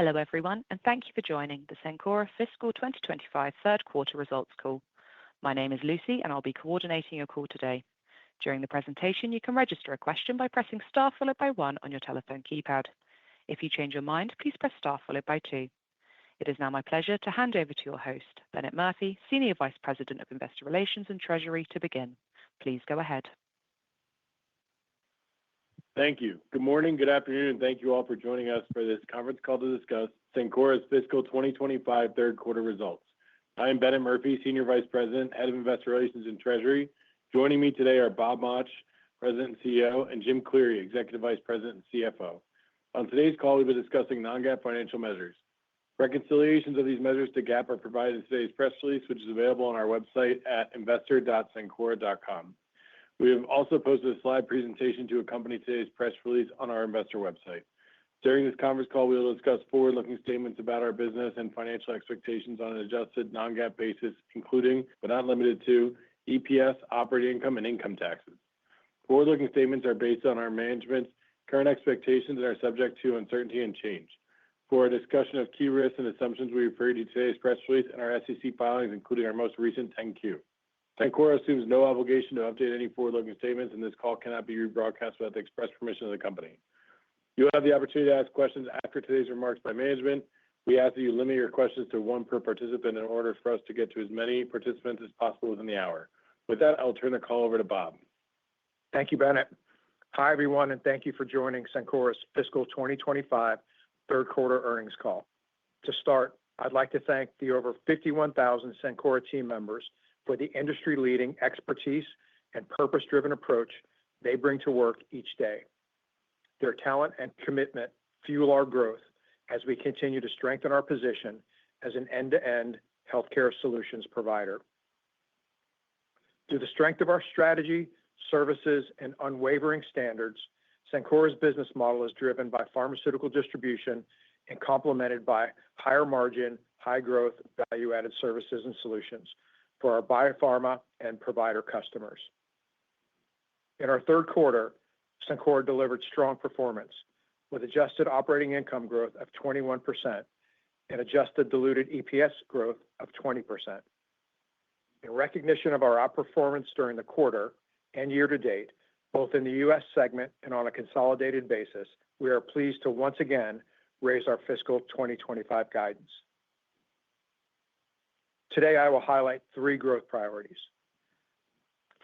Hello, everyone, and thank you for joining the Cencora Fiscal 2025 Third Quarter Results Call. My name is Lucy, and I'll be coordinating your call today. During the presentation, you can register a question by pressing star followed by one on your telephone keypad. If you change your mind, please press star followed by two. It is now my pleasure to hand over to your host, Bennett Murphy, Senior Vice President of Investor Relations and Treasury, to begin. Please go ahead. Thank you. Good morning, good afternoon, and thank you all for joining us for this conference call to discuss Cencora's Fiscal 2025 Third Quarter Results. I am Bennett Murphy, Senior Vice President, Head of Investor Relations and Treasury. Joining me today are Bob Mauch, President and CEO, and Jim Cleary, Executive Vice President and CFO. On today's call, we'll be discussing non-GAAP financial measures. Reconciliations of these measures to GAAP are provided in today's press release, which is available on our website at investor.cencora.com. We have also posted a slide presentation to accompany today's press release on our investor website. During this conference call, we will discuss forward-looking statements about our business and financial expectations on an adjusted non-GAAP basis, including, but not limited to, EPS, operating income, and income taxes. Forward-looking statements are based on our management's current expectations and are subject to uncertainty and change. For a discussion of key risks and assumptions, we refer you to today's press release and our SEC filings, including our most recent 10-Q. Cencora assumes no obligation to update any forward-looking statements, and this call cannot be rebroadcast without the express permission of the company. You'll have the opportunity to ask questions after today's remarks by management. We ask that you limit your questions to one per participant in order for us to get to as many participants as possible within the hour. With that, I'll turn the call over to Bob. Thank you, Bennett. Hi, everyone, and thank you for joining Cencora's Fiscal 2025 Third Quarter Earnings Call. To start, I'd like to thank the over 51,000 Cencora team members for the industry-leading expertise and purpose-driven approach they bring to work each day. Their talent and commitment fuel our growth as we continue to strengthen our position as an end-to-end healthcare solutions provider. Through the strength of our strategy, services, and unwavering standards, Cencora's business model is driven by pharmaceutical distribution and complemented by higher margin, high-growth, value-added services and solutions for our biopharma and provider customers. In our third quarter, Cencora delivered strong performance with adjusted operating income growth of 21% and adjusted diluted EPS growth of 20%. In recognition of our outperformance during the quarter and year-to-date, both in the U.S. segment and on a consolidated basis, we are pleased to once again raise our fiscal 2025 guidance. Today, I will highlight three growth priorities.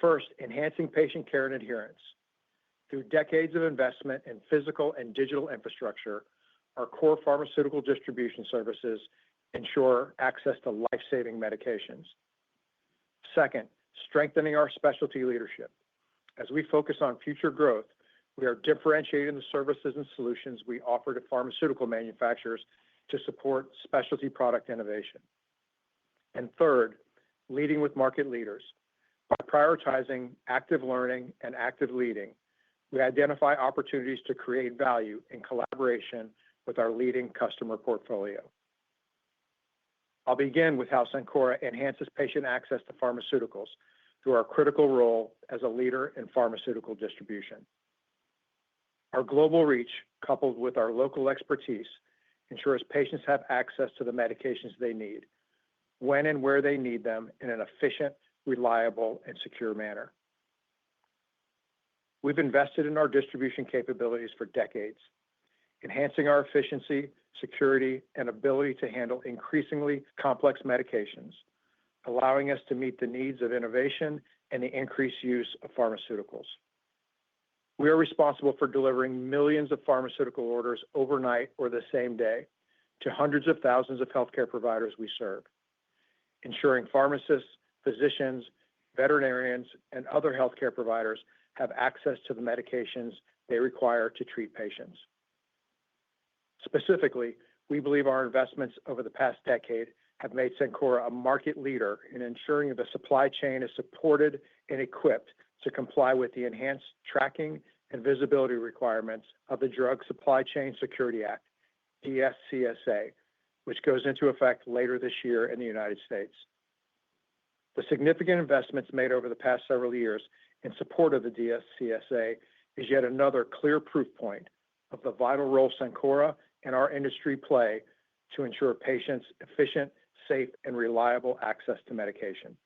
First, enhancing patient care and adherence. Through decades of investment in physical and digital infrastructure, our core pharmaceutical distribution services ensure access to life-saving medications. Second, strengthening our specialty leadership. As we focus on future growth, we are differentiating the services and solutions we offer to pharmaceutical manufacturers to support specialty product innovation. And third, leading with market leaders. By prioritizing active learning and active leading, we identify opportunities to create value in collaboration with our leading customer portfolio. I'll begin with how Cencora enhances patient access to pharmaceuticals through our critical role as a leader in pharmaceutical distribution. Our global reach, coupled with our local expertise, ensures patients have access to the medications they need, when and where they need them in an efficient, reliable, and secure manner. We've invested in our distribution capabilities for decades, enhancing our efficiency, security, and ability to handle increasingly complex medications, allowing us to meet the needs of innovation and the increased use of pharmaceuticals. We are responsible for delivering millions of pharmaceutical orders overnight or the same day to hundreds of thousands of healthcare providers we serve, ensuring pharmacists, physicians, veterinarians, and other healthcare providers have access to the medications they require to treat patients. Specifically, we believe our investments over the past decade have made Cencora a market leader in ensuring that the supply chain is supported and equipped to comply with the enhanced tracking and visibility requirements of the Drug Supply Chain Security Act, DSCSA, which goes into effect later this year in the United States. The significant investments made over the past several years in support of the DSCSA is yet another clear proof point of the vital role Cencora and our industry play to ensure patients efficient, safe, and reliable access to medication.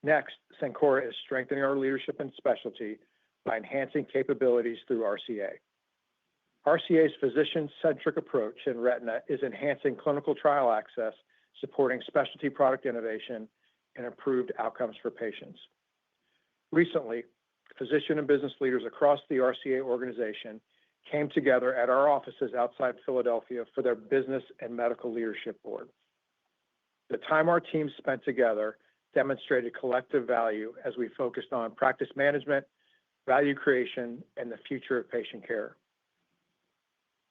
Next, Cencora is strengthening our leadership in specialty by enhancing capabilities through RCA. RCA's physician-centric approach in retina is enhancing clinical trial access, supporting specialty product innovation, and improved outcomes for patients. Recently, physician and business leaders across the RCA organization came together at our offices outside Philadelphia for their business and medical leadership board. The time our teams spent together demonstrated collective value as we focused on practice management, value creation, and the future of patient care.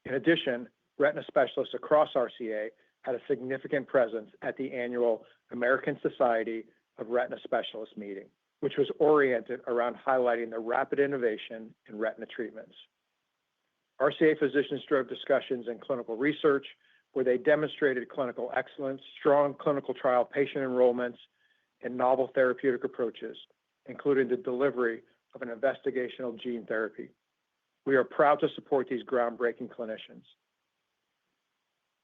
In addition, retina specialists across RCA had a significant presence at the annual American Society of Retina Specialists meeting, which was oriented around highlighting the rapid innovation in retina treatments. RCA physicians drove discussions in clinical research where they demonstrated clinical excellence, strong clinical trial patient enrollments, and novel therapeutic approaches, including the delivery of an investigational gene therapy. We are proud to support these groundbreaking clinicians.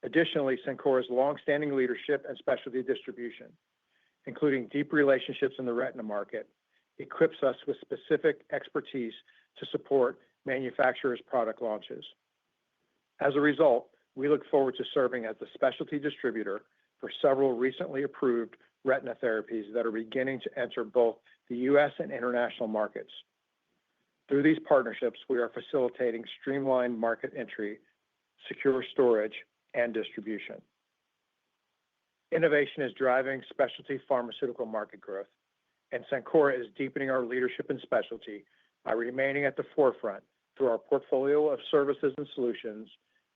Additionally, Cencora's longstanding leadership and specialty distribution, including deep relationships in the retina market, equips us with specific expertise to support manufacturers' product launches. As a result, we look forward to serving as the specialty distributor for several recently approved retina therapies that are beginning to enter both the U.S. and international markets. Through these partnerships, we are facilitating streamlined market entry, secure storage, and distribution. Innovation is driving specialty pharmaceutical market growth, and Cencora is deepening our leadership in specialty by remaining at the forefront through our portfolio of services and solutions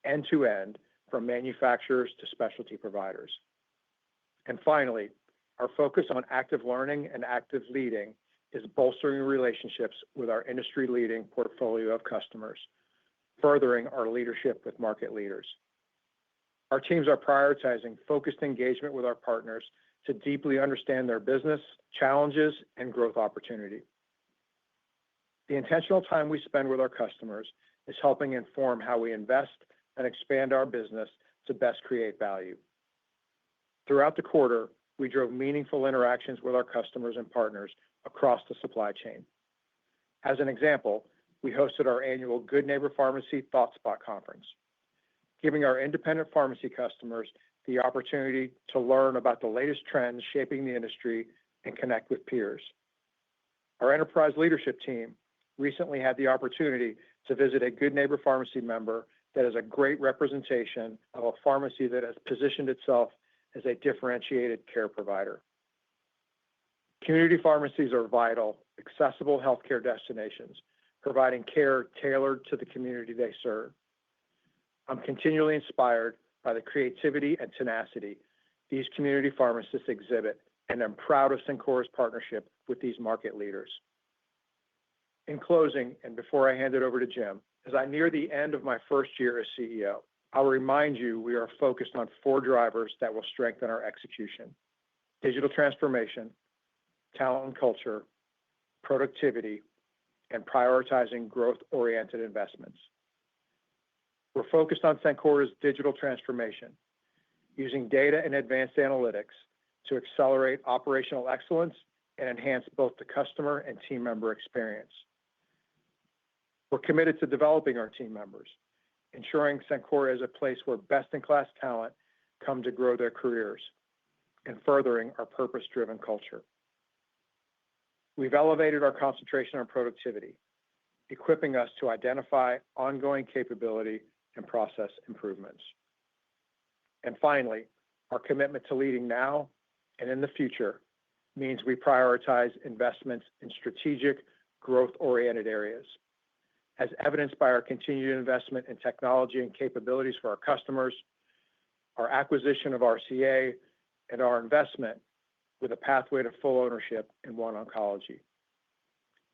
end-to-end from manufacturers to specialty providers. And finally, our focus on active learning and active leading is bolstering relationships with our industry-leading portfolio of customers, furthering our leadership with market leaders. Our teams are prioritizing focused engagement with our partners to deeply understand their business, challenges, and growth opportunity. The intentional time we spend with our customers is helping inform how we invest and expand our business to best create value. Throughout the quarter, we drove meaningful interactions with our customers and partners across the supply chain. As an example, we hosted our annual Good Neighbor Pharmacy ThoughtSpot Conference, giving our independent pharmacy customers the opportunity to learn about the latest trends shaping the industry and connect with peers. Our enterprise leadership team recently had the opportunity to visit a Good Neighbor Pharmacy member that is a great representation of a pharmacy that has positioned itself as a differentiated care provider. Community pharmacies are vital, accessible healthcare destinations, providing care tailored to the community they serve. I'm continually inspired by the creativity and tenacity these community pharmacists exhibit, and I'm proud of Cencora's partnership with these market leaders. In closing, and before I hand it over to Jim, as I near the end of my first year as CEO, I'll remind you we are focused on 4 drivers that will strengthen our execution: digital transformation, talent and culture, productivity, and prioritizing growth-oriented investments. We're focused on Cencora's digital transformation, using data and advanced analytics to accelerate operational excellence and enhance both the customer and team member experience. We're committed to developing our team members, ensuring Cencora is a place where best-in-class talent come to grow their careers, and furthering our purpose-driven culture. We've elevated our concentration on productivity, equipping us to identify ongoing capability and process improvements. And finally, our commitment to leading now and in the future means we prioritize investments in strategic, growth-oriented areas, as evidenced by our continued investment in technology and capabilities for our customers, our acquisition of RCA, and our investment with a pathway to full ownership in OneOncology.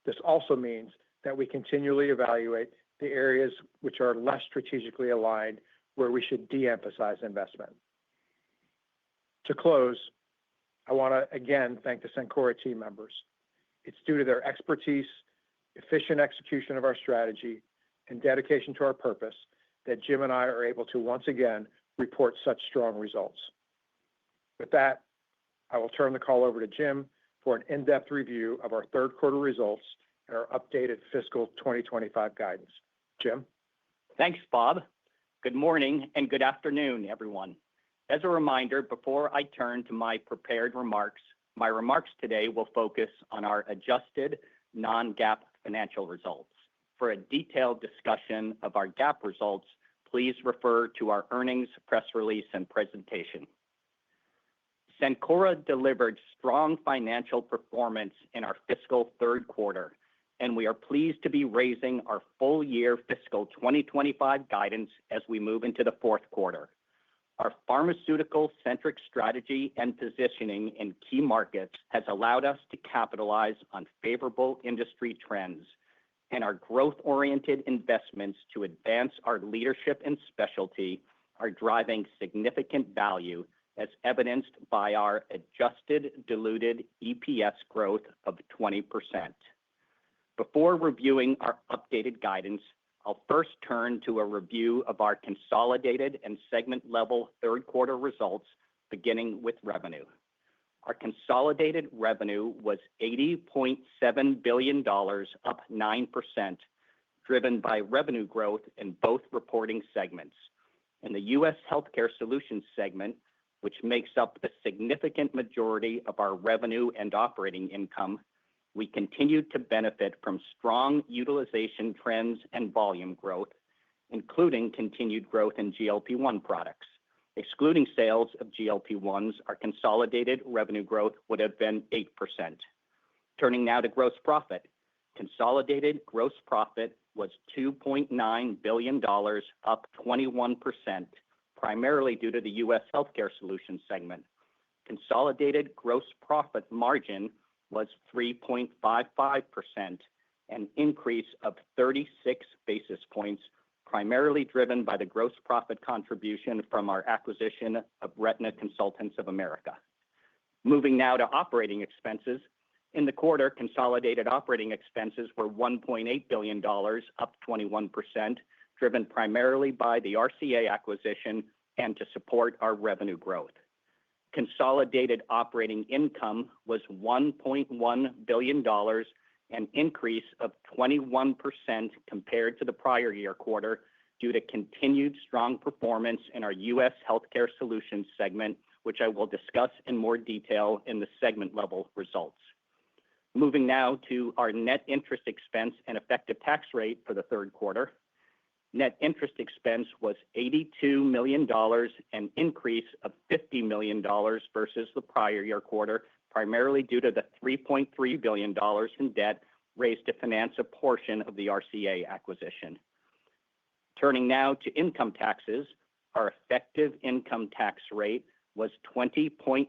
This also means that we continually evaluate the areas which are less strategically aligned, where we should de-emphasize investment. To close, I want to again thank the Cencora team members. It's due to their expertise, efficient execution of our strategy, and dedication to our purpose that Jim and I are able to once again report such strong results. With that, I will turn the call over to Jim for an in-depth review of our third quarter results and our updated fiscal 2025 guidance. Jim? Thanks, Bob. Good morning and good afternoon, everyone. As a reminder, before I turn to my prepared remarks, my remarks today will focus on our adjusted non-GAAP financial results. For a detailed discussion of our GAAP results, please refer to our earnings press release and presentation. Cencora delivered strong financial performance in our fiscal third quarter, and we are pleased to be raising our full-year fiscal 2025 guidance as we move into the fourth quarter. Our pharmaceutical-centric strategy and positioning in key markets has allowed us to capitalize on favorable industry trends, and our growth-oriented investments to advance our leadership and specialty are driving significant value, as evidenced by our adjusted diluted EPS growth of 20%. Before reviewing our updated guidance, I'll first turn to a review of our consolidated and segment-level third quarter results, beginning with revenue. Our consolidated revenue was $80.7 billion, up 9%, driven by revenue growth in both reporting segments. In the U.S. Healthcare Solutions segment, which makes up the significant majority of our revenue and operating income, we continued to benefit from strong utilization trends and volume growth, including continued growth in GLP-1 products. Excluding sales of GLP-1s, our consolidated revenue growth would have been 8%. Turning now to gross profit. Consolidated gross profit was $2.9 billion, up 21%, primarily due to the U.S. Healthcare Solutions segment. Consolidated gross profit margin was 3.55%, an increase of 36 basis points, primarily driven by the gross profit contribution from our acquisition of Retina Consultants of America. Moving now to operating expenses. In the quarter, consolidated operating expenses were $1.8 billion, up 21%, driven primarily by the RCA acquisition and to support our revenue growth. Consolidated operating income was $1.1 billion, an increase of 21% compared to the prior year quarter due to continued strong performance in our U.S. Healthcare Solutions segment, which I will discuss in more detail in the segment-level results. Moving now to our net interest expense and effective tax rate for the third quarter. Net interest expense was $82 million, an increase of $50 million versus the prior year quarter, primarily due to the $3.3 billion in debt raised to finance a portion of the RCA acquisition. Turning now to income taxes, our effective income tax rate was 20.7%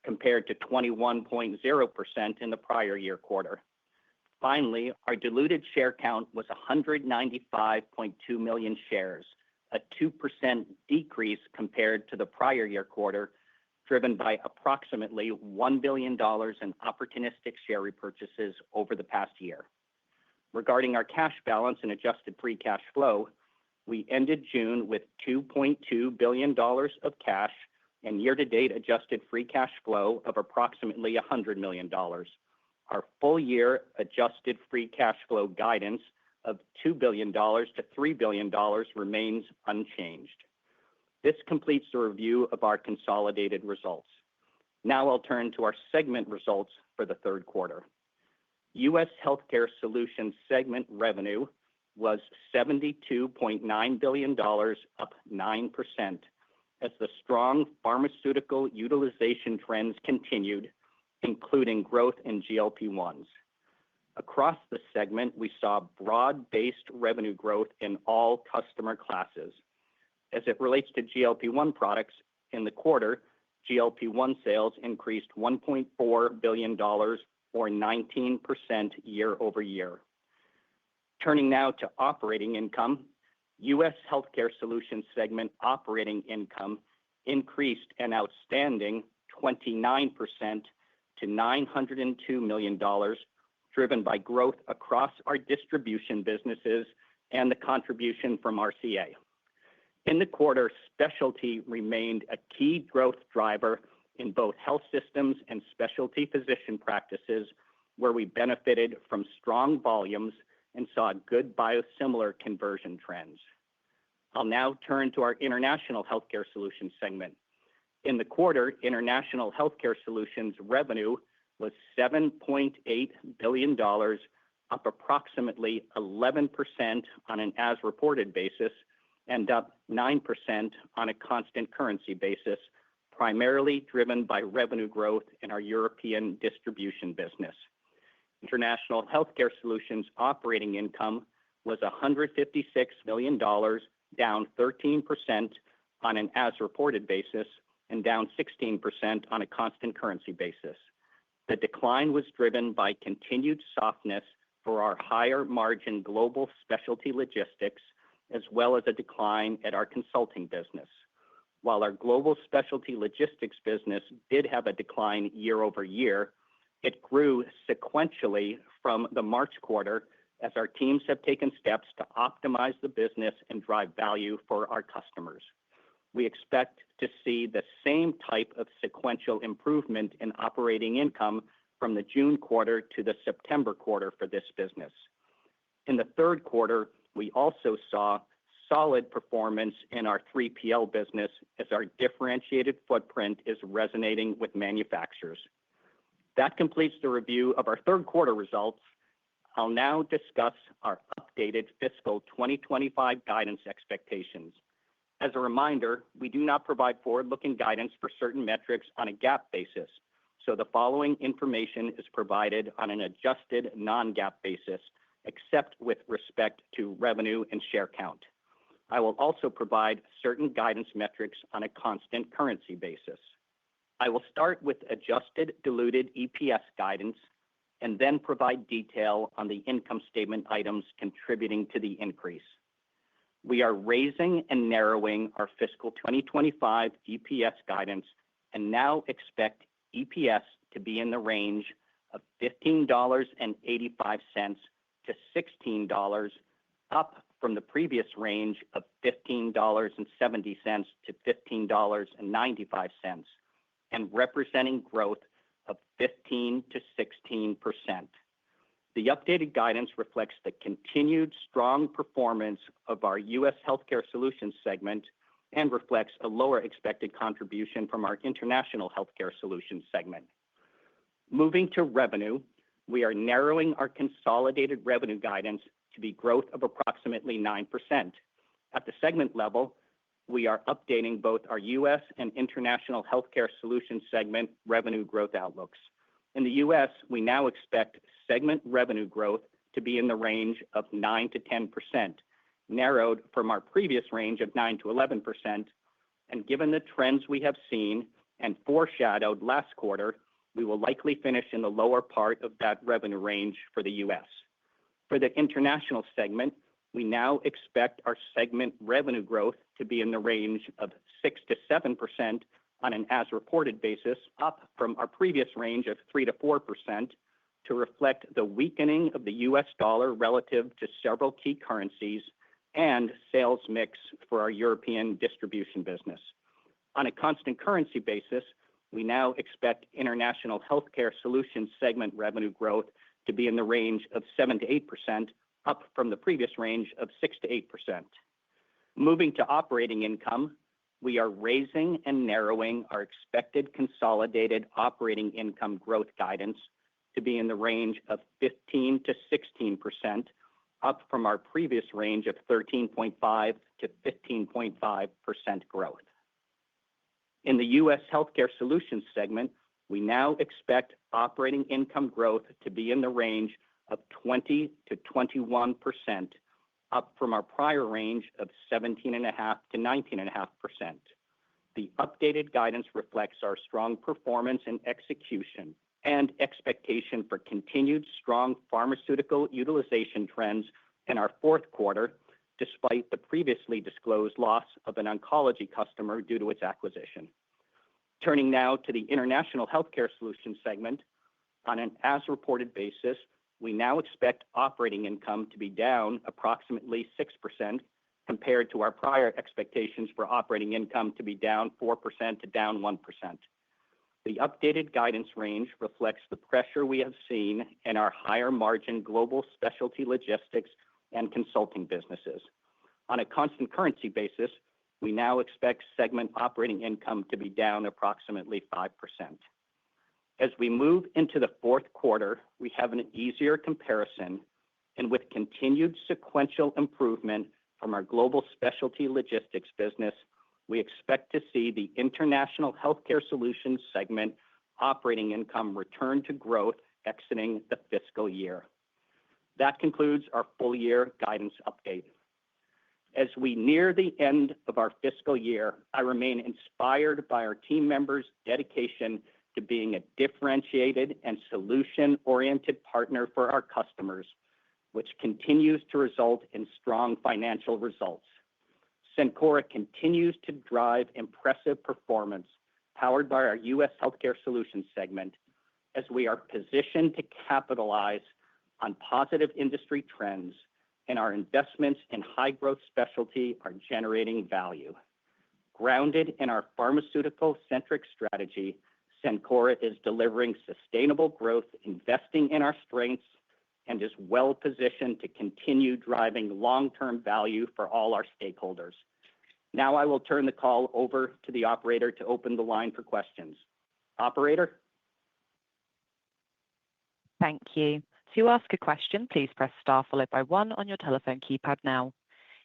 compared to 21.0% in the prior year quarter. Finally, our diluted share count was 195.2 million shares, a 2% decrease compared to the prior year quarter, driven by approximately $1 billion in opportunistic share repurchases over the past year. Regarding our cash balance and adjusted free cash flow, we ended June with $2.2 billion of cash and year-to-date adjusted free cash flow of approximately $100 million. Our full-year adjusted free cash flow guidance of $2 billion to $3 billion remains unchanged. This completes the review of our consolidated results. Now I'll turn to our segment results for the third quarter. U.S. Healthcare Solutions segment revenue was $72.9 billion, up 9%, as the strong pharmaceutical utilization trends continued, including growth in GLP-1s. Across the segment, we saw broad-based revenue growth in all customer classes. As it relates to GLP-1 products, in the quarter, GLP-1 sales increased $1.4 billion, or 19% year over year. Turning now to operating income, U.S. Healthcare Solutions segment operating income increased an outstanding 29% to $902 million, driven by growth across our distribution businesses and the contribution from RCA. In the quarter, specialty remained a key growth driver in both health systems and specialty physician practices, where we benefited from strong volumes and saw good biosimilar conversion trends. I'll now turn to our International Healthcare Solutions segment. In the quarter, International Healthcare Solutions revenue was $7.8 billion, up approximately 11% on an as-reported basis and up 9% on a constant currency basis, primarily driven by revenue growth in our European distribution business. International Healthcare Solutions operating income was $156 million, down 13% on an as-reported basis and down 16% on a constant currency basis. The decline was driven by continued softness for our higher margin global specialty logistics, as well as a decline at our consulting business. While our global specialty logistics business did have a decline year over year, it grew sequentially from the March quarter as our teams have taken steps to optimize the business and drive value for our customers. We expect to see the same type of sequential improvement in operating income from the June quarter to the September quarter for this business. In the third quarter, we also saw solid performance in our 3PL business as our differentiated footprint is resonating with manufacturers. That completes the review of our third quarter results. I'll now discuss our updated fiscal 2025 guidance expectations. As a reminder, we do not provide forward-looking guidance for certain metrics on a GAAP basis, so the following information is provided on an adjusted non-GAAP basis, except with respect to revenue and share count. I will also provide certain guidance metrics on a constant currency basis. I will start with adjusted diluted EPS guidance and then provide detail on the income statement items contributing to the increase. We are raising and narrowing our fiscal 2025 EPS guidance and now expect EPS to be in the range of $15.85 to $16, up from the previous range of $15.70 to $15.95, and representing growth of 15% to 16%. The updated guidance reflects the continued strong performance of our U.S. Healthcare Solutions segment and reflects a lower expected contribution from our International Healthcare Solutions segment. Moving to revenue, we are narrowing our consolidated revenue guidance to be growth of approximately 9%. At the segment level, we are updating both our U.S. and International Healthcare Solutions segment revenue growth outlooks. In the U.S., we now expect segment revenue growth to be in the range of 9 to 10%, narrowed from our previous range of 9 to 11%. And given the trends we have seen and foreshadowed last quarter, we will likely finish in the lower part of that revenue range for the U.S. For the international segment, we now expect our segment revenue growth to be in the range of 6 to 7% on an as-reported basis, up from our previous range of 3 to 4%, to reflect the weakening of the U.S. dollar relative to several key currencies and sales mix for our European distribution business. On a constant currency basis, we now expect International Healthcare Solutions segment revenue growth to be in the range of 7 to 8%, up from the previous range of 6 to 8%. Moving to operating income, we are raising and narrowing our expected consolidated operating income growth guidance to be in the range of 15 to 16%, up from our previous range of 13.5 to 15.5% growth. In the U.S. Healthcare Solutions segment, we now expect operating income growth to be in the range of 20 to 21%, up from our prior range of 17.5 to 19.5%. The updated guidance reflects our strong performance and execution and expectation for continued strong pharmaceutical utilization trends in our fourth quarter, despite the previously disclosed loss of an oncology customer due to its acquisition. Turning now to the International Healthcare Solutions segment, on an as-reported basis, we now expect operating income to be down approximately 6% compared to our prior expectations for operating income to be down 4% to down 1%. The updated guidance range reflects the pressure we have seen in our higher margin global specialty logistics and consulting businesses. On a constant currency basis, we now expect segment operating income to be down approximately 5%. As we move into the fourth quarter, we have an easier comparison, and with continued sequential improvement from our global specialty logistics business, we expect to see the International Healthcare Solutions segment operating income return to growth exiting the fiscal year. That concludes our full year guidance update. As we near the end of our fiscal year, I remain inspired by our team members' dedication to being a differentiated and solution-oriented partner for our customers, which continues to result in strong financial results. Cencora continues to drive impressive performance powered by our U.S. Healthcare Solutions segment as we are positioned to capitalize on positive industry trends, and our investments in high-growth specialty are generating value. Grounded in our pharmaceutical-centric strategy, Cencora is delivering sustainable growth, investing in our strengths, and is well-positioned to continue driving long-term value for all our stakeholders. Now I will turn the call over to the operator to open the line for questions. Operator? Thank you. To ask a question, please press star followed by 1 on your telephone keypad now.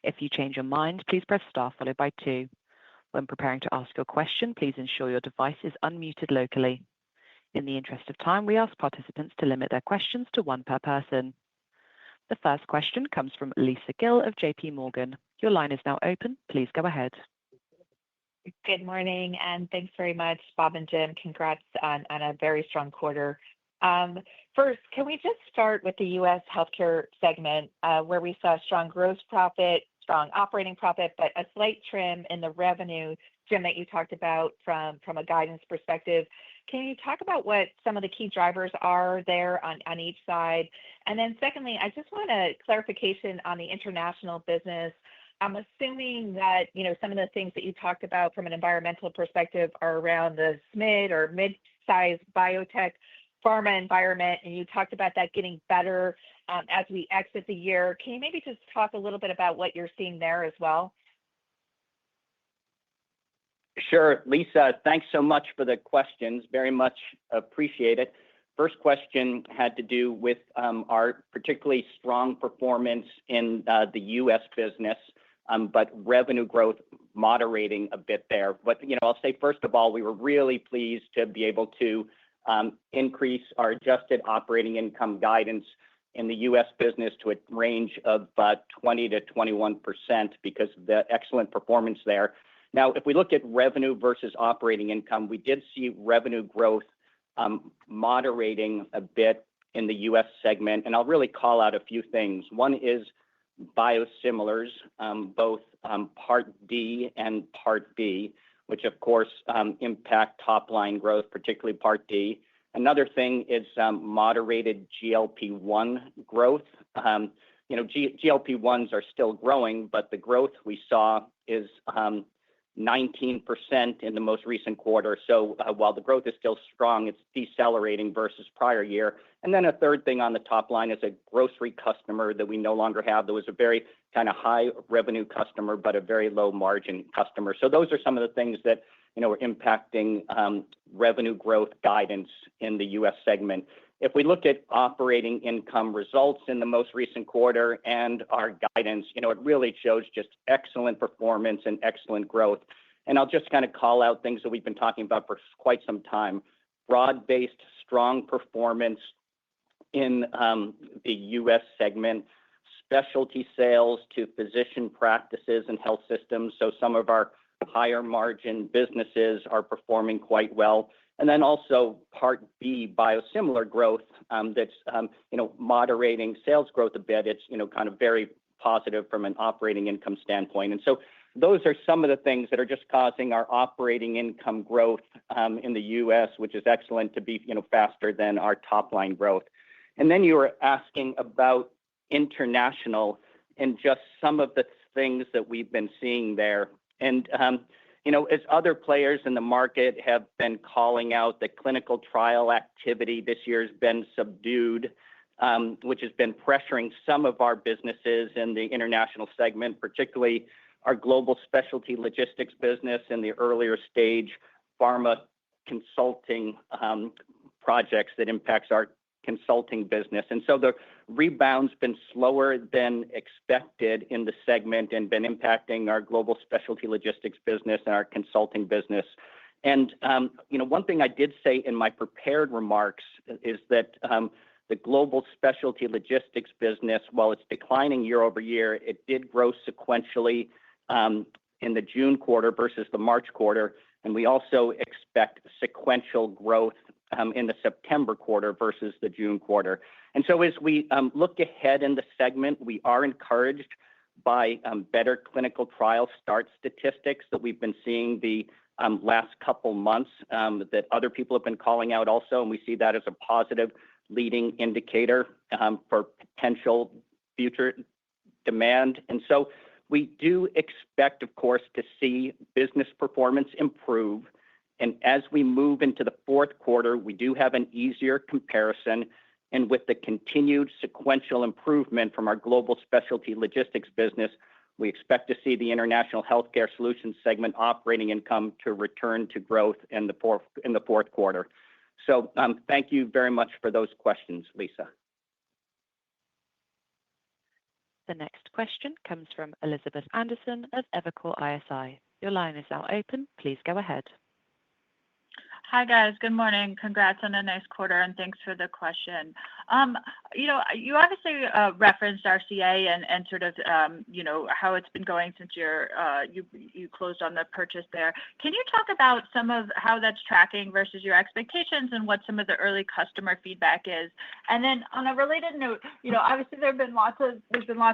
If you change your mind, please press star followed by 2. When preparing to ask your question, please ensure your device is unmuted locally. In the interest of time, we ask participants to limit their questions to 1 per person. The first question comes from Lisa Gill of JP Morgan. Your line is now open. Please go ahead. Good morning, and thanks very much, Bob and Jim. Congrats on a very strong quarter. First, can we just start with the U.S. healthcare segment where we saw strong gross profit, strong operating profit, but a slight trim in the revenue, Jim, that you talked about from a guidance perspective. Can you talk about what some of the key drivers are there on each side? And then secondly, I just want a clarification on the international business. I'm assuming that, some of the things that you talked about from an environmental perspective are around the SMID or mid-sized biotech pharma environment, and you talked about that getting better as we exit the year. Can you maybe just talk a little bit about what you're seeing there as well? Sure, Lisa, thanks so much for the questions. Very much appreciate it. First question had to do with our particularly strong performance in the U.S. business, but revenue growth moderating a bit there. But, I'll say, first of all, we were really pleased to be able to increase our adjusted operating income guidance in the U.S. business to a range of 20 to 21% because of the excellent performance there. Now, if we look at revenue versus operating income, we did see revenue growth moderating a bit in the U.S. segment, and I'll really call out a few things. One is biosimilars, both Part D and Part B, which of course impact top-line growth, particularly Part D. Another thing is moderated GLP-1 growth. GLP-1s are still growing, but the growth we saw is 19% in the most recent quarter. So while the growth is still strong, it's decelerating versus prior year. And then a third thing on the top line is a grocery customer that we no longer have. There was a very kind of high revenue customer, but a very low margin customer. So those are some of the things that are impacting revenue growth guidance in the U.S. segment. If we look at operating income results in the most recent quarter and our guidance, it really shows just excellent performance and excellent growth. And I'll just kind of call out things that we've been talking about for quite some time. Broad-based, strong performance in the U.S. segment, specialty sales to physician practices and health systems. So some of our higher margin businesses are performing quite well. And then also Part B biosimilar growth that's moderating sales growth a bit. It's kind of very positive from an operating income standpoint. And so those are some of the things that are just causing our operating income growth in the U.S., which is excellent, to be faster than our top line growth. And then you were asking about international and just some of the things that we've been seeing there. And, as other players in the market have been calling out that clinical trial activity this year has been subdued, which has been pressuring some of our businesses in the international segment, particularly our global specialty logistics business and the earlier stage pharma consulting projects that impacts our consulting business. And so the rebound's been slower than expected in the segment and been impacting our global specialty logistics business and our consulting business. And, one thing I did say in my prepared remarks is that the global specialty logistics business, while it's declining year over year, it did grow sequentially in the June quarter versus the March quarter. And we also expect sequential growth in the September quarter versus the June quarter. And so as we look ahead in the segment, we are encouraged by better clinical trial start statistics that we've been seeing the last couple months that other people have been calling out also. And we see that as a positive leading indicator for potential future demand. And so we do expect, of course, to see business performance improve. And as we move into the fourth quarter, we do have an easier comparison. And with the continued sequential improvement from our global specialty logistics business, we expect to see the international healthcare solutions segment operating income to return to growth in the fourth quarter. So thank you very much for those questions, Lisa. The next question comes from Elizabeth Anderson of Evercore ISI. Your line is now open. Please go ahead. Hi, guys. Good morning. Congrats on a nice quarter, and thanks for the question. You obviously referenced RCA and sort of, how it's been going since you closed on the purchase there. Can you talk about some of how that's tracking versus your expectations and what some of the early customer feedback is? And then on a related note, obviously there's been lots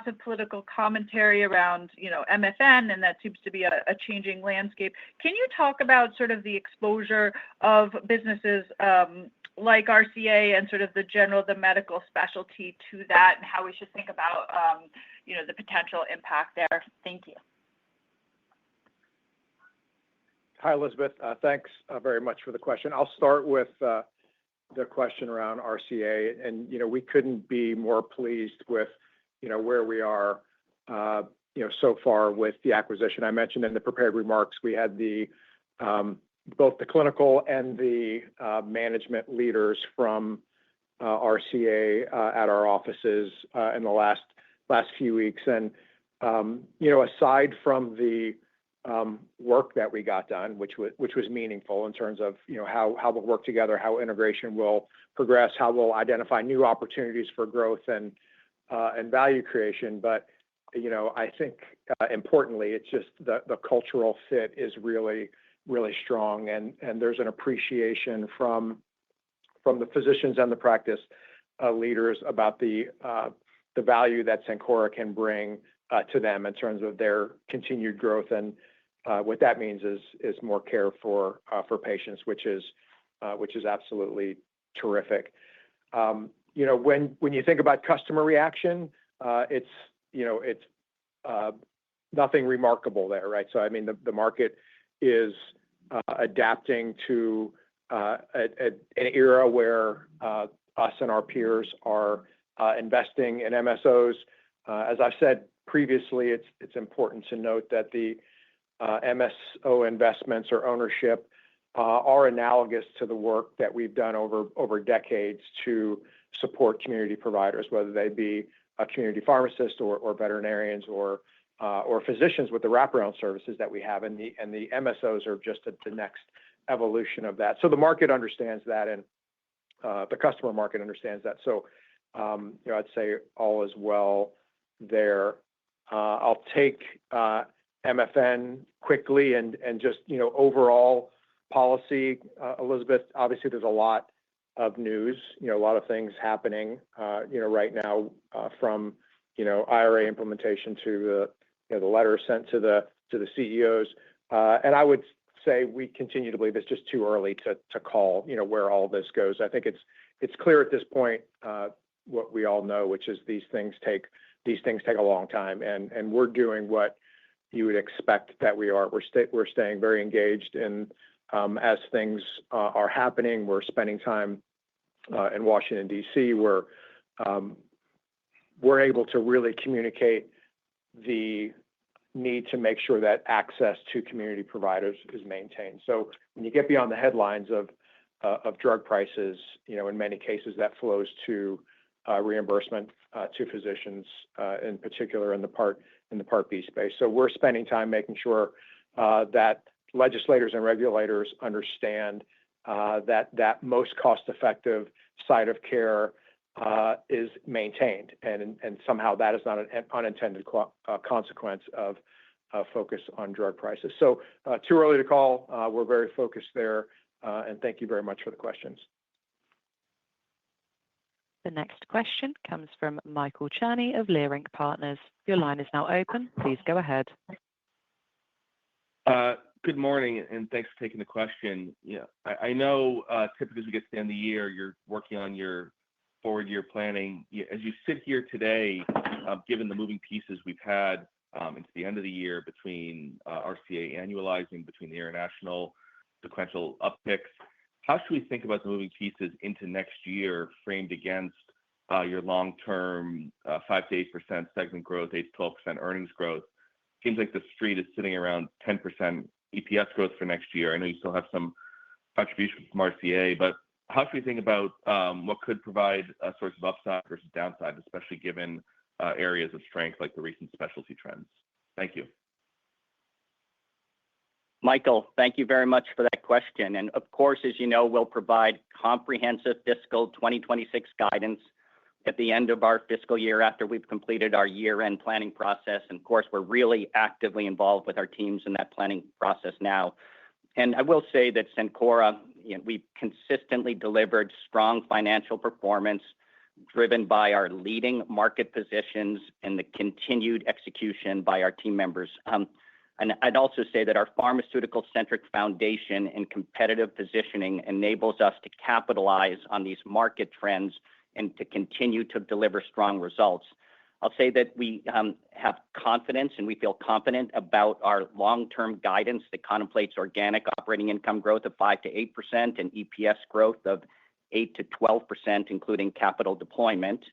of political commentary around, MFN, and that seems to be a changing landscape. Can you talk about sort of the exposure of businesses like RCA and sort of the medical specialty to that, and how we should think about, the potential impact there? Thank you. Hi, Elizabeth. Thanks very much for the question. I'll start with the question around RCA. And, we couldn't be more pleased with, where we are, so far with the acquisition. I mentioned in the prepared remarks, we had both the clinical and the management leaders from RCA at our offices in the last few weeks. And, aside from the work that we got done, which was meaningful in terms of, how we'll work together, how integration will progress, how we'll identify new opportunities for growth and value creation. But, I think importantly, it's just the cultural fit is really, really strong. And there's an appreciation from the physicians and the practice leaders about the value that Cencora can bring to them in terms of their continued growth. And what that means is more care for patients, which is absolutely terrific. When you think about customer reaction, it's nothing remarkable there, right? So I mean, the market is adapting to an era where us and our peers are investing in MSOs. As I've said previously, it's important to note that the MSO investments or ownership are analogous to the work that we've done over decades to support community providers, whether they be a community pharmacist or veterinarians or physicians with the wraparound services that we have. And the MSOs are just the next evolution of that. So the market understands that, and the customer market understands that. So I'd say all is well there. I'll take MFN quickly and just overall policy, Elizabeth. Obviously, there's a lot of news, a lot of things happening, right now, from IRA implementation to the letter sent to the CEOs, and I would say we continue to believe it's just too early to call where all this goes. I think it's clear at this point what we all know, which is these things take a long time, and we're doing what you would expect that we are. We're staying very engaged, and as things are happening, we're spending time in Washington, D.C. We're able to really communicate the need to make sure that access to community providers is maintained. So when you get beyond the headlines of drug prices, in many cases that flows to reimbursement to physicians, in particular in the Part B space. So we're spending time making sure that legislators and regulators understand that most cost-effective site of care is maintained, and somehow that is not an unintended consequence of focus on drug prices. So too early to call. We're very focused there, and thank you very much for the questions. The next question comes from Michael Cherny of Leerink Partners. Your line is now open. Please go ahead. Good morning, and thanks for taking the question. Yeah, I know typically as we get to the end of the year, you're working on your forward year planning. As you sit here today, given the moving pieces we've had into the end of the year between RCA annualizing, between the international sequential upticks, how should we think about the moving pieces into next year framed against your long-term 5-8% segment growth, 8-12% earnings growth? Seems like the street is sitting around 10% EPS growth for next year. I know you still have some contribution from RCA, but how should we think about what could provide a source of upside versus downside, especially given areas of strength like the recent specialty trends? Thank you. Michael, thank you very much for that question. And of course, as you know, we'll provide comprehensive fiscal 2026 guidance at the end of our fiscal year after we've completed our year-end planning process. And of course, we're really actively involved with our teams in that planning process now. And I will say that Cencora, we've consistently delivered strong financial performance driven by our leading market positions and the continued execution by our team members. And I'd also say that our pharmaceutical-centric foundation and competitive positioning enables us to capitalize on these market trends and to continue to deliver strong results. I'll say that we have confidence and we feel confident about our long-term guidance that contemplates organic operating income growth of 5-8% and EPS growth of 8-12%, including capital deployment.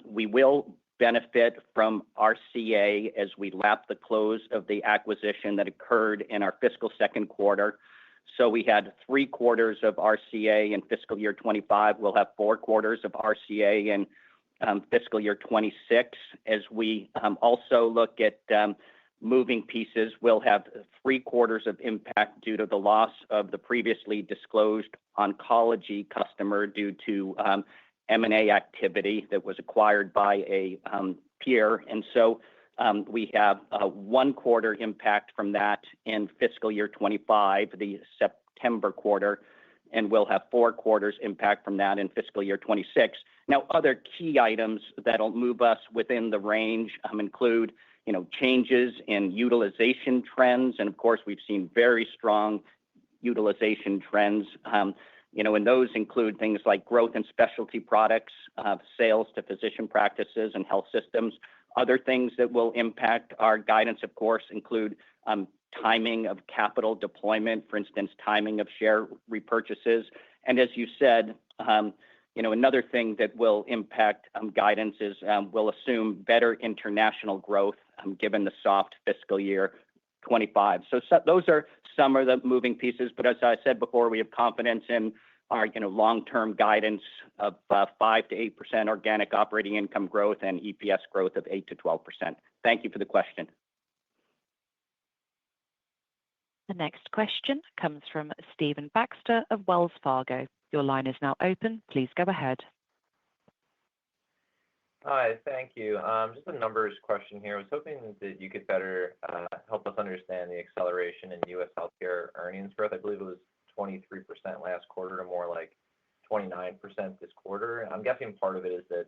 We will benefit from RCA as we lap the close of the acquisition that occurred in our fiscal second quarter. So we had 3 quarters of RCA in fiscal year 25. We'll have 4 quarters of RCA in fiscal year 26. As we also look at moving pieces, we'll have 3 quarters of impact due to the loss of the previously disclosed oncology customer due to M&A activity that was acquired by a peer. And so we have 1 quarter impact from that in fiscal year 25, the September quarter, and we'll have 4 quarters impact from that in fiscal year 26. Now, other key items that'll move us within the range include, changes in utilization trends. And of course, we've seen very strong utilization trends. And those include things like growth in specialty products, sales to physician practices and health systems. Other things that will impact our guidance, of course, include timing of capital deployment, for instance, timing of share repurchases. And as you said, another thing that will impact guidance is we'll assume better international growth given the soft fiscal year 25. So those are some of the moving pieces. But as I said before, we have confidence in our long-term guidance of 5-8% organic operating income growth and EPS growth of 8-12%. Thank you for the question. The next question comes from Stephen Baxter of Wells Fargo. Your line is now open. Please go ahead. Hi, thank you. Just a numbers question here. I was hoping that you could better help us understand the acceleration in U.S. healthcare earnings growth. I believe it was 23% last quarter to more like 29% this quarter. I'm guessing part of it is that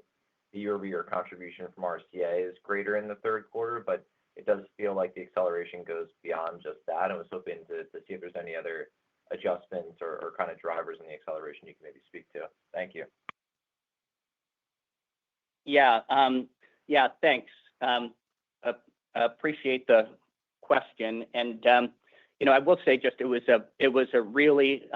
the year-over-year contribution from RCA is greater in the third quarter, but it does feel like the acceleration goes beyond just that. I was hoping to see if there's any other adjustments or kind of drivers in the acceleration you can maybe speak to. Thank you. Yeah, yeah, thanks. Appreciate the question. And I will say just it was a really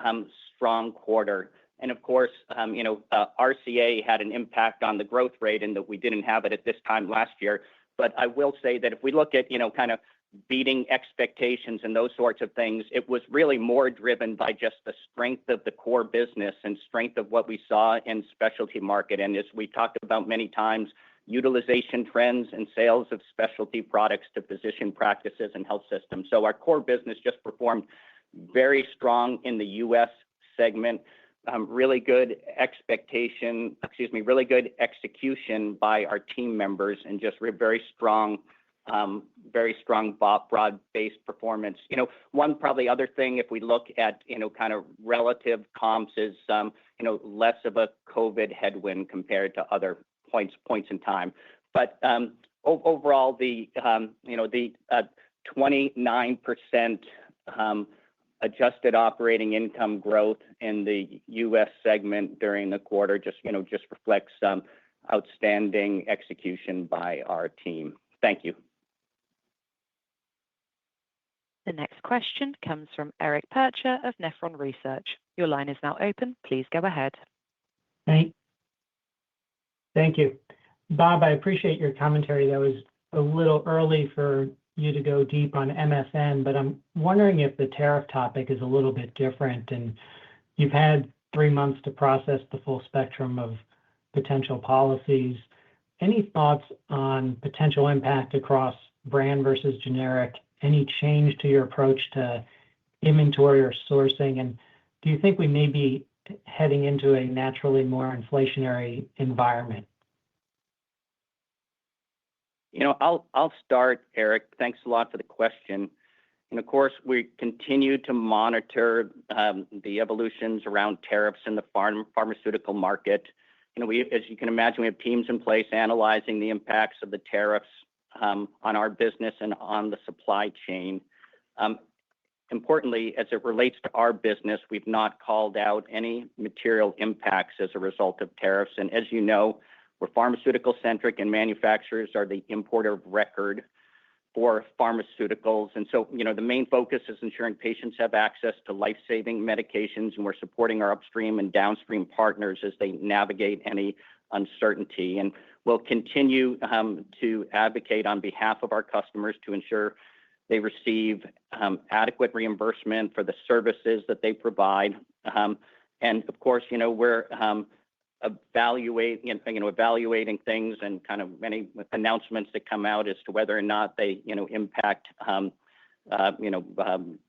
strong quarter. And of course, RCA had an impact on the growth rate and that we didn't have it at this time last year. But I will say that if we look at, kind of beating expectations and those sorts of things, it was really more driven by just the strength of the core business and strength of what we saw in specialty market. And as we talked about many times, utilization trends and sales of specialty products to physician practices and health systems. So our core business just performed very strong in the U.S. segment. Really good execution by our team members and just very strong broad-based performance. One probably other thing, if we look at, kind of relative comps is, less of a COVID headwind compared to other points in time. But overall, the 29% adjusted operating income growth in the U.S. segment during the quarter just reflects some outstanding execution by our team. Thank you. The next question comes from Eric Percher of Nephron Research. Your line is now open. Please go ahead. Thank you. Bob, I appreciate your commentary. That was a little early for you to go deep on MFN, but I'm wondering if the tariff topic is a little bit different, and you've had 3 months to process the full spectrum of potential policies. Any thoughts on potential impact across brand versus generic? Any change to your approach to inventory or sourcing? And do you think we may be heading into a naturally more inflationary environment? I'll start, Eric. Thanks a lot for the question. And of course, we continue to monitor the evolutions around tariffs in the pharmaceutical market. As you can imagine, we have teams in place analyzing the impacts of the tariffs on our business and on the supply chain. Importantly, as it relates to our business, we've not called out any material impacts as a result of tariffs. And as you know, we're pharmaceutical-centric, and manufacturers are the importer of record for pharmaceuticals. And so, the main focus is ensuring patients have access to life-saving medications, and we're supporting our upstream and downstream partners as they navigate any uncertainty. And we'll continue to advocate on behalf of our customers to ensure they receive adequate reimbursement for the services that they provide. And of course, we're evaluating things and kind of many announcements that come out as to whether or not they, impact,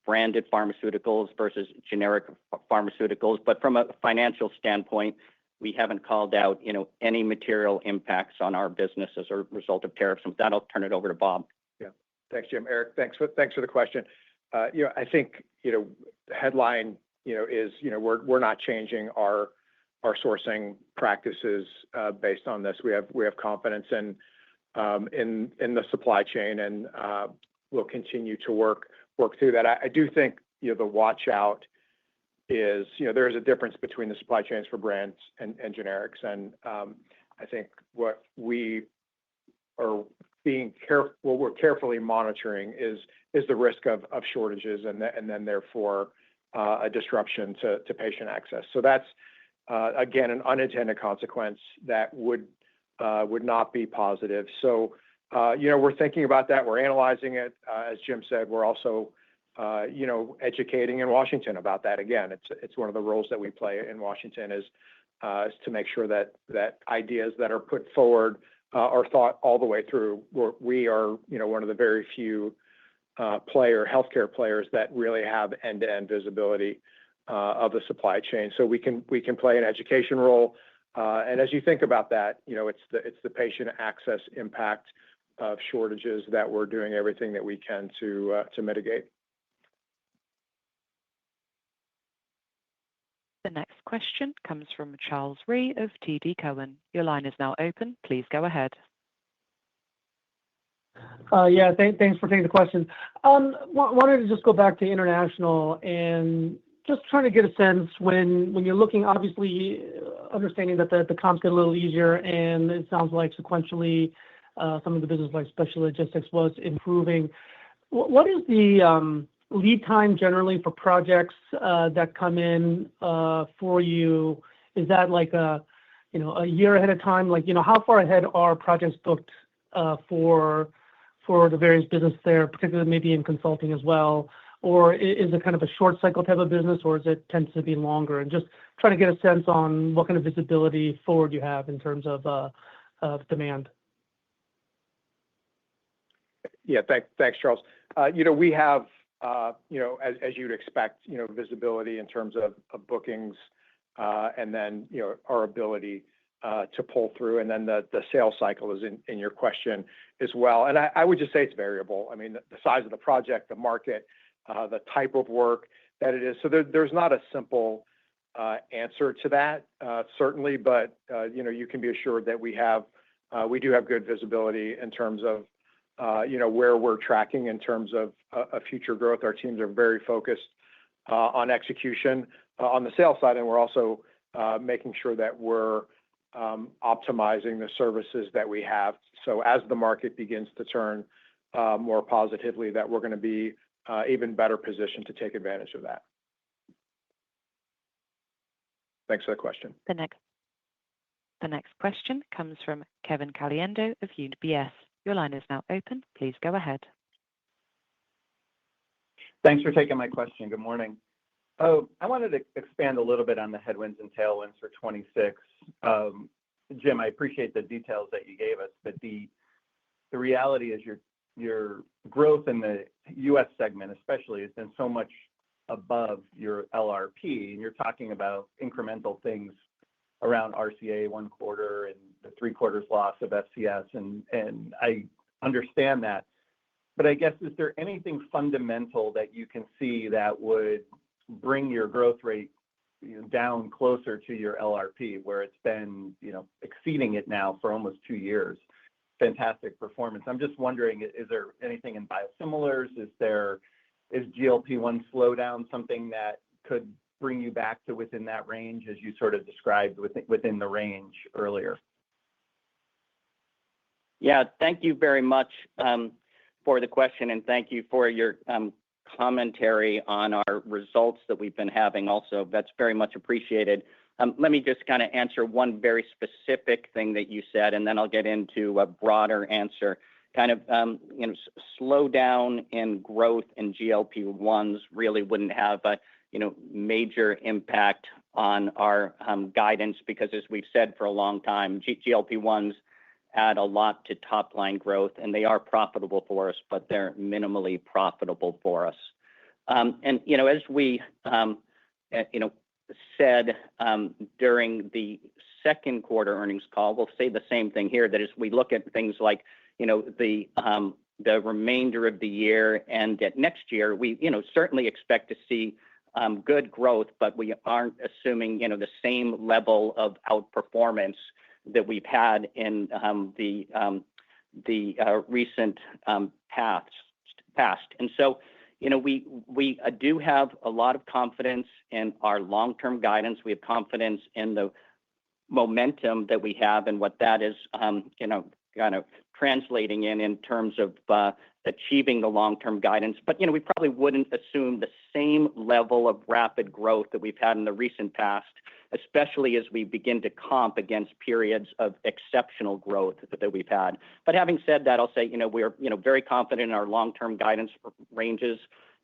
branded pharmaceuticals versus generic pharmaceuticals. But from a financial standpoint, we haven't called out, any material impacts on our business as a result of tariffs. And with that, I'll turn it over to Bob. Yeah. Thanks, Jim. Eric, thanks for the question. I think, the headline, is, we're not changing our sourcing practices based on this. We have confidence in the supply chain, and we'll continue to work through that. I do think, the watch out is, there is a difference between the supply chains for brands and generics. And I think what we are what we're carefully monitoring is the risk of shortages and then therefore a disruption to patient access. So that's again an unintended consequence that would not be positive. So we're thinking about that. We're analyzing it. As Jim said, we're also educating in Washington about that. Again, it's one of the roles that we play in Washington is to make sure that ideas that are put forward are thought all the way through. We are one of the very few healthcare players that really have end-to-end visibility of the supply chain. So we can play an education role. And as you think about that, it's the patient access impact of shortages that we're doing everything that we can to mitigate. The next question comes from Charles Rhyee of TD Cowen. Your line is now open. Please go ahead. Yeah, thanks for taking the question. Wanted to just go back to international and just trying to get a sense when you're looking, obviously understanding that the comps get a little easier, and it sounds like sequentially some of the business like special logistics was improving. What is the lead time generally for projects that come in for you? Is that like a year ahead of time? Like, how far ahead are projects booked for the various business there, particularly maybe in consulting as well? Or is it kind of a short cycle type of business, or is it tends to be longer? And just trying to get a sense on what kind of visibility forward you have in terms of demand. Yeah, thanks, Charles. We have, as you'd expect, visibility in terms of bookings, and then, our ability to pull through, and then the sales cycle is in your question as well. And I would just say it's variable. I mean, the size of the project, the market, the type of work that it is. So there's not a simple answer to that, certainly, but you can be assured that we do have good visibility in terms of where we're tracking in terms of a future growth. Our teams are very focused on execution on the sales side, and we're also making sure that we're optimizing the services that we have. So as the market begins to turn more positively, that we're going to be even better positioned to take advantage of that. Thanks for the question. The next question comes from Kevin Caliendo of UBS. Your line is now open. Please go ahead. Thanks for taking my question. Good morning. I wanted to expand a little bit on the headwinds and tailwinds for 26. Jim, I appreciate the details that you gave us, but the reality is your growth in the U.S. segment especially has been so much above your LRP, and you're talking about incremental things around RCA 1 quarter and the 3 quarters loss of FCS, and I understand that. But I guess, is there anything fundamental that you can see that would bring your growth rate down closer to your LRP, where it's been exceeding it now for almost 2 years? Fantastic performance. I'm just wondering, is there anything in biosimilars? Is GLP-1 slowdown something that could bring you back to within that range, as you sort of described within the range earlier? Yeah, thank you very much for the question, and thank you for your commentary on our results that we've been having also. That's very much appreciated. Let me just kind of answer one very specific thing that you said, and then I'll get into a broader answer. Kind of, slowdown in growth in GLP-1s really wouldn't have a, major impact on our guidance, because as we've said for a long time, GLP-1s add a lot to top line growth, and they are profitable for us, but they're minimally profitable for us. And, as we, said during the second quarter earnings call, we'll say the same thing here, that as we look at things like, the remainder of the year and at next year, we, certainly expect to see good growth, but we aren't assuming, the same level of outperformance that we've had in the recent past. And so, we do have a lot of confidence in our long-term guidance. We have confidence in the momentum that we have and what that is, kind of translating in terms of achieving the long-term guidance. But, we probably wouldn't assume the same level of rapid growth that we've had in the recent past, especially as we begin to comp against periods of exceptional growth that we've had. But having said that, I'll say, we're, very confident in our long-term guidance ranges,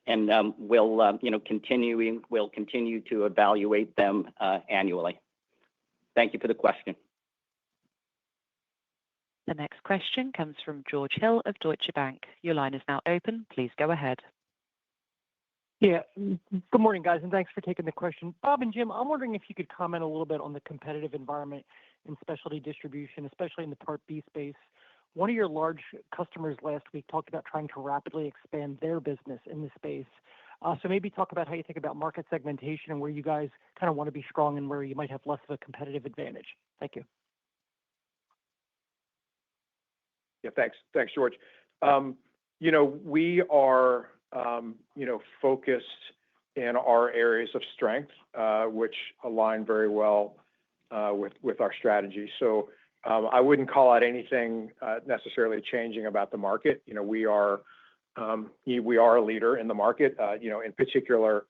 and we'll continue to evaluate them annually. Thank you for the question. The next question comes from George Hill of Deutsche Bank. Your line is now open. Please go ahead. Yeah. Good morning, guys, and thanks for taking the question. Bob and Jim, I'm wondering if you could comment a little bit on the competitive environment in specialty distribution, especially in the Part B space. One of your large customers last week talked about trying to rapidly expand their business in this space. So maybe talk about how you think about market segmentation and where you guys kind of want to be strong and where you might have less of a competitive advantage. Thank you. Yeah, thanks, George. We are, focused in our areas of strength, which align very well with our strategy. So I wouldn't call out anything necessarily changing about the market. We are a leader in the market, in particular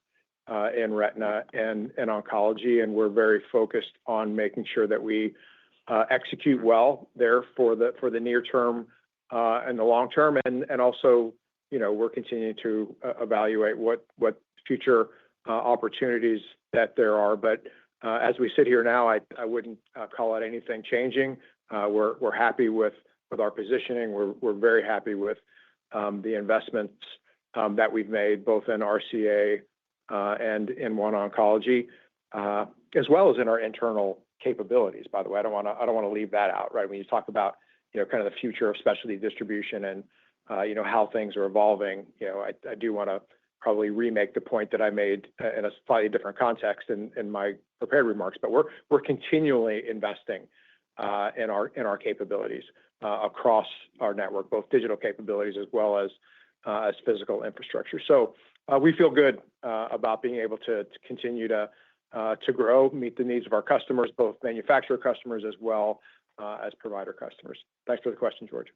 in retina and oncology, and we're very focused on making sure that we execute well there for the near term and the long term. And also, we're continuing to evaluate what future opportunities that there are. But as we sit here now, I wouldn't call it anything changing. We're happy with our positioning. We're very happy with the investments that we've made both in RCA and in OneOncology, as well as in our internal capabilities. By the way, I don't want to leave that out, right? When you talk about kind of the future of specialty distribution and how things are evolving, I do want to probably remake the point that I made in a slightly different context in my prepared remarks. But we're continually investing in our capabilities across our network, both digital capabilities as well as physical infrastructure. So we feel good about being able to continue to grow, meet the needs of our customers, both manufacturer customers as well as provider customers. Thanks for the question, George.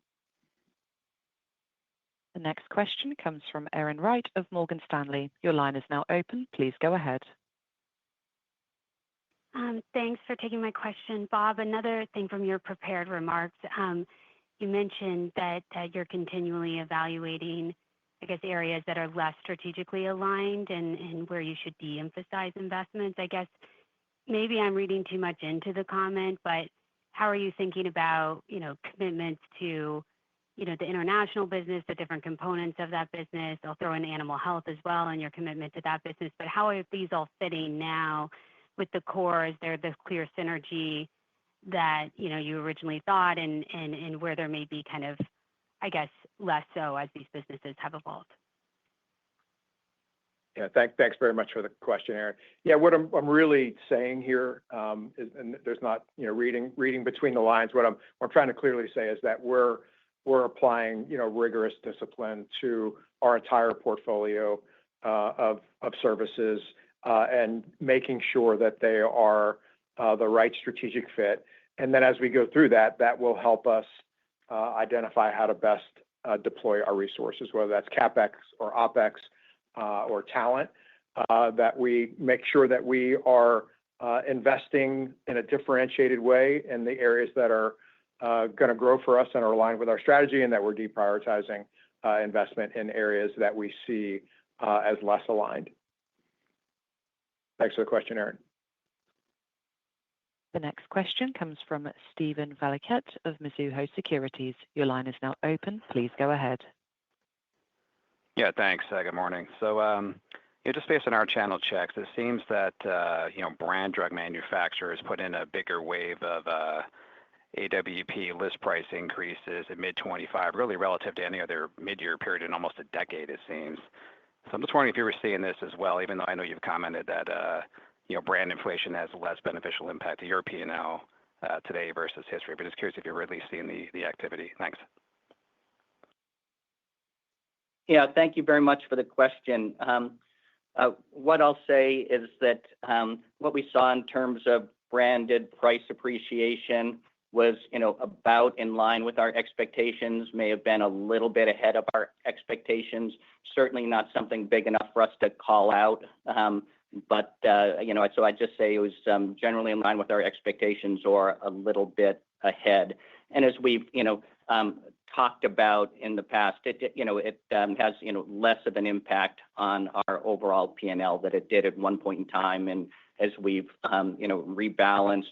The next question comes from Erin Wright of Morgan Stanley. Your line is now open. Please go ahead. Thanks for taking my question, Bob. Another thing from your prepared remarks, you mentioned that you're continually evaluating, I guess, areas that are less strategically aligned and where you should de-emphasize investments. I guess maybe I'm reading too much into the comment, but how are you thinking about, commitments to, the international business, the different components of that business? I'll throw in animal health as well and your commitment to that business. But how are these all fitting now with the core? Is there this clear synergy that, you originally thought and where there may be kind of, I guess, less so as these businesses have evolved? Yeah, thanks very much for the question, Erin. Yeah, what I'm really saying here is, and there's not reading between the lines. What I'm trying to clearly say is that we're applying rigorous discipline to our entire portfolio of services and making sure that they are the right strategic fit. And then as we go through that will help us identify how to best deploy our resources, whether that's CapEx or OpEx or talent, that we make sure that we are investing in a differentiated way in the areas that are going to grow for us and are aligned with our strategy, and that we're deprioritizing investment in areas that we see as less aligned. Thanks for the question, Erin. The next question comes from Stephen Valiquette of Mizuho Securities. Your line is now open. Please go ahead. Yeah, thanks. Good morning. So just based on our channel checks, it seems that brand drug manufacturers put in a bigger wave of AWP list price increases in mid-25, really relative to any other mid-year period in almost a decade, it seems. So I'm just wondering if you were seeing this as well, even though I know you've commented that brand inflation has a less beneficial impact to your P&L today versus history. But just curious if you're really seeing the activity. Thanks. Yeah, thank you very much for the question. What I'll say is that what we saw in terms of branded price appreciation was, about in line with our expectations, may have been a little bit ahead of our expectations. Certainly not something big enough for us to call out. But so I'd just say it was generally in line with our expectations or a little bit ahead. And as we've, talked about in the past, it has, less of an impact on our overall P&L that it did at one point in time. And as we've, rebalanced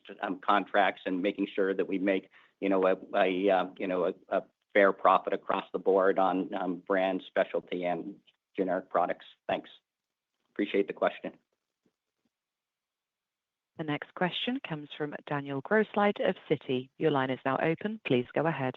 contracts and making sure that we make, a fair profit across the board on brand, specialty, and generic products. Thanks. Appreciate the question. The next question comes from Daniel Grosslight of Citi. Your line is now open. Please go ahead.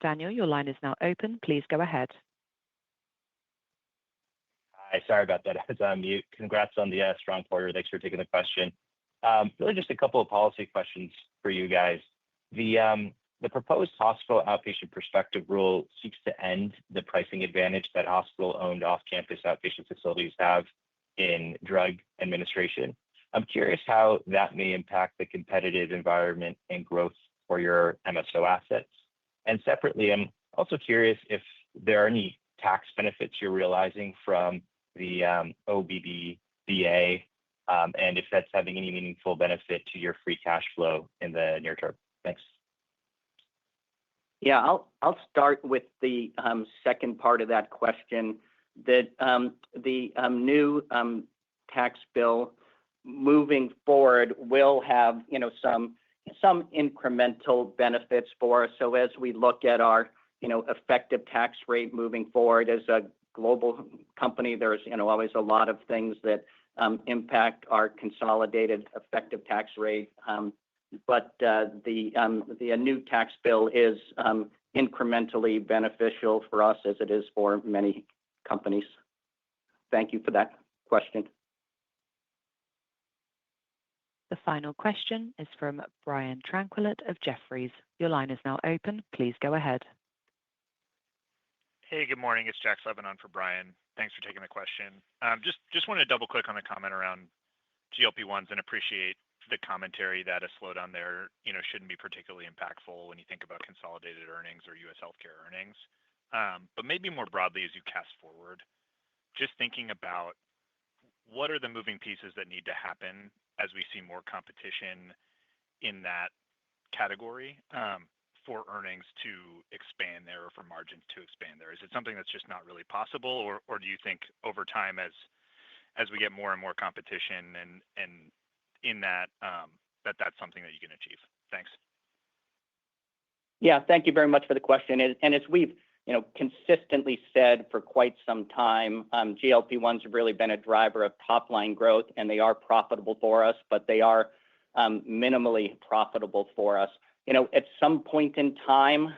Daniel, your line is now open. Please go ahead. Hi, sorry about that. I was on mute. Congrats on the strong quarter. Thanks for taking the question. Really just a couple of policy questions for you guys. The proposed hospital outpatient prospective rule seeks to end the pricing advantage that hospital-owned off-campus outpatient facilities have in drug administration. I'm curious how that may impact the competitive environment and growth for your MSO assets. And separately, I'm also curious if there are any tax benefits you're realizing from the OBBBA, and if that's having any meaningful benefit to your free cash flow in the near term. Thanks. Yeah, I'll start with the second part of that question. That the new tax bill moving forward will have some incremental benefits for us. So as we look at our effective tax rate moving forward as a global company, there's always a lot of things that impact our consolidated effective tax rate. But the new tax bill is incrementally beneficial for us as it is for many companies. Thank you for that question. The final question is from Brian Tranquillet of Jefferies. Your line is now open. Please go ahead. Hey, good morning. It's Jack Lebanon for Brian. Thanks for taking the question. Just want to double click on the comment around GLP-1s and appreciate the commentary that a slowdown there shouldn't be particularly impactful when you think about consolidated earnings or U.S. healthcare earnings. But maybe more broadly, as you cast forward, just thinking about what are the moving pieces that need to happen as we see more competition in that category for earnings to expand there or for margins to expand there? Is it something that's just not really possible, or do you think over time as we get more and more competition and in that that's something that you can achieve? Thanks. Yeah, thank you very much for the question. And as we've consistently said for quite some time, GLP-1s have really been a driver of top line growth, and they are profitable for us, but they are minimally profitable for us. At some point in time,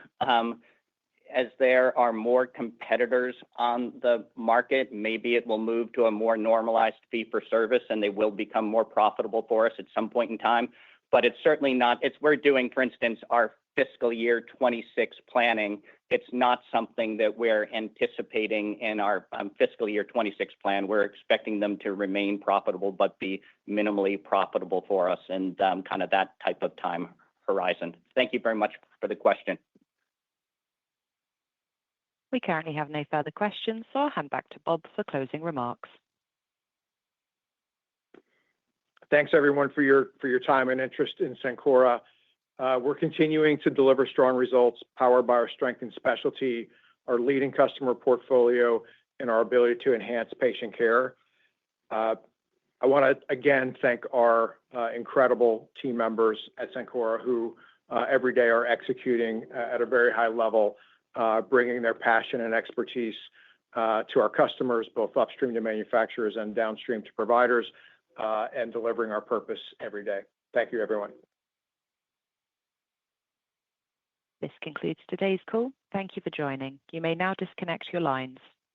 as there are more competitors on the market, maybe it will move to a more normalized fee for service, and they will become more profitable for us at some point in time. But it's certainly not. We're doing, for instance, our fiscal year 26 planning. It's not something that we're anticipating in our fiscal year 26 plan. We're expecting them to remain profitable, but be minimally profitable for us and kind of that type of time horizon. Thank you very much for the question. We currently have no further questions, so I'll hand back to Bob for closing remarks. Thanks, everyone, for your time and interest in Cencora. We're continuing to deliver strong results powered by our strength in specialty, our leading customer portfolio, and our ability to enhance patient care. I want to again thank our incredible team members at Cencora who every day are executing at a very high level, bringing their passion and expertise to our customers, both upstream to manufacturers and downstream to providers, and delivering our purpose every day. Thank you, everyone. This concludes today's call. Thank you for joining. You may now disconnect your lines.